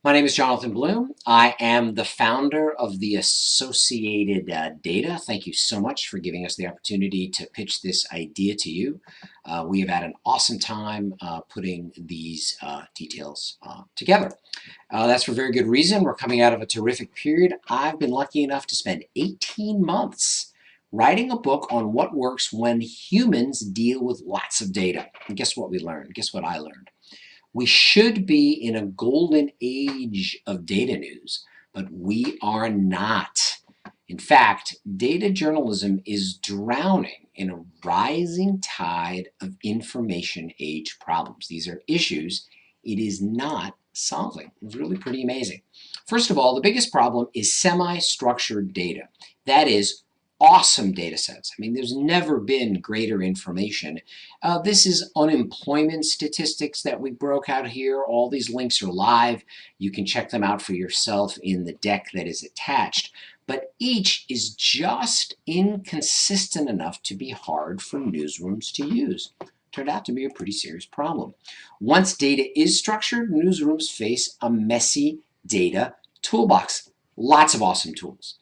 My name is Jonathan Bloom. I am the founder of the Associated Data. Thank you so much for giving us the opportunity to pitch this idea to you. We have had an awesome time putting these details together. That's for very good reason. We're coming out of a terrific period. I've been lucky enough to spend 18 months writing a book on what works when humans deal with lots of data. And guess what we learned? Guess what I learned? We should be in a golden age of data news, but we are not. In fact, data journalism is drowning in a rising tide of information age problems. These are issues it is not solving. It's really pretty amazing. First of all, the biggest problem is semi-structured data. That is awesome data sets. I mean, there's never been greater information. This is unemployment statistics that we broke out here. All these links are live. You can check them out for yourself in the deck that is attached. But each is just inconsistent enough to be hard for newsrooms to use. Turned out to be a pretty serious problem. Once data is structured, newsrooms face a messy data toolbox. Lots of awesome tools.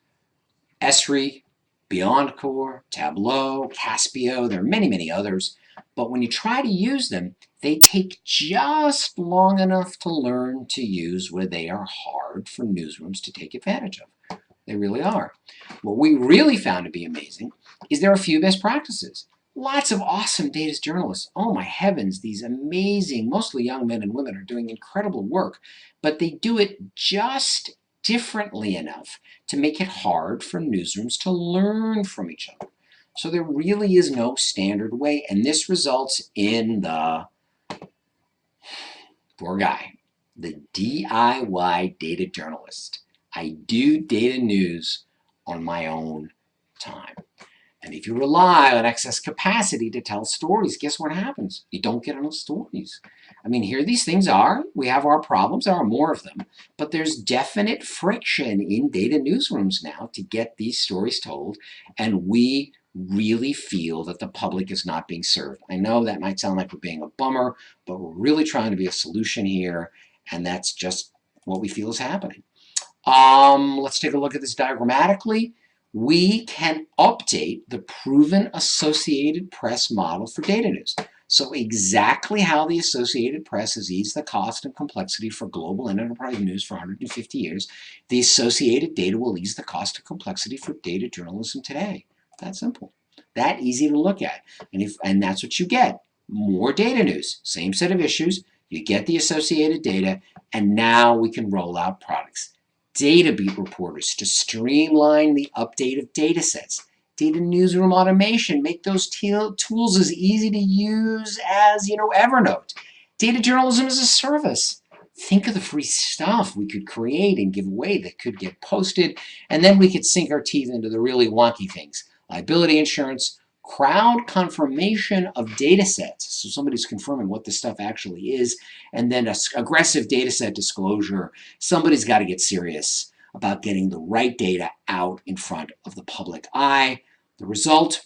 Esri, BeyondCorp, Tableau, Caspio, there are many, many others. But when you try to use them, they take just long enough to learn to use where they are hard for newsrooms to take advantage of. They really are. What we really found to be amazing is there are a few best practices. Lots of awesome data journalists. Oh my heavens, these amazing, mostly young men and women are doing incredible work, but they do it just differently enough to make it hard for newsrooms to learn from each other. So there really is no standard way, and this results in the poor guy, the DIY data journalist. I do data news on my own time. And if you rely on excess capacity to tell stories, guess what happens? You don't get enough stories. I mean, here these things are. We have our problems. There are more of them. But there's definite friction in data newsrooms now to get these stories told. And we really feel that the public is not being served. I know that might sound like we're being a bummer, but we're really trying to be a solution here. And that's just what we feel is happening. Let's take a look at this diagrammatically. We can update the proven Associated Press model for data news. So exactly how the Associated Press has eased the cost and complexity for global and enterprise news for 150 years, the Associated Data will ease the cost and complexity for data journalism today. That simple. That easy to look at. And that's what you get. More data news. Same set of issues. You get the Associated Data, and now we can roll out products. Data beat reporters to streamline the update of data sets. Data newsroom automation, make those tools as easy to use as, Evernote. Data journalism as a service. Think of the free stuff we could create and give away that could get posted, and then we could sink our teeth into the really wonky things. Liability insurance, crowd confirmation of data sets, so somebody's confirming what this stuff actually is, and then aggressive data set disclosure. Somebody's got to get serious about getting the right data out in front of the public eye. The result,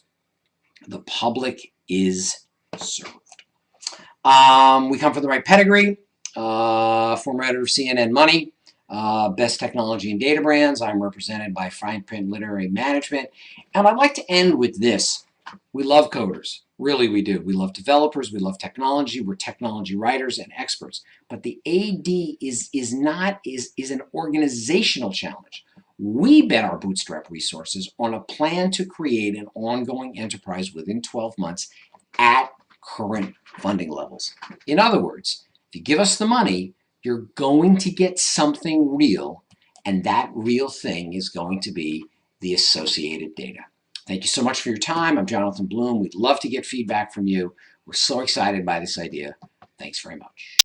the public is served. We come from the right pedigree. Former editor of CNN Money, Best Technology and Data Brands. I'm represented by Fine Print Literary Management. And I'd like to end with this. We love coders. Really, we do. We love developers. We love technology. We're technology writers and experts. But the AD is an organizational challenge. We bet our bootstrap resources on a plan to create an ongoing enterprise within 12 months at current funding levels. In other words, if you give us the money, you're going to get something real, and that real thing is going to be the Associated Data. Thank you so much for your time. I'm Jonathan Bloom. We'd love to get feedback from you. We're so excited by this idea. Thanks very much.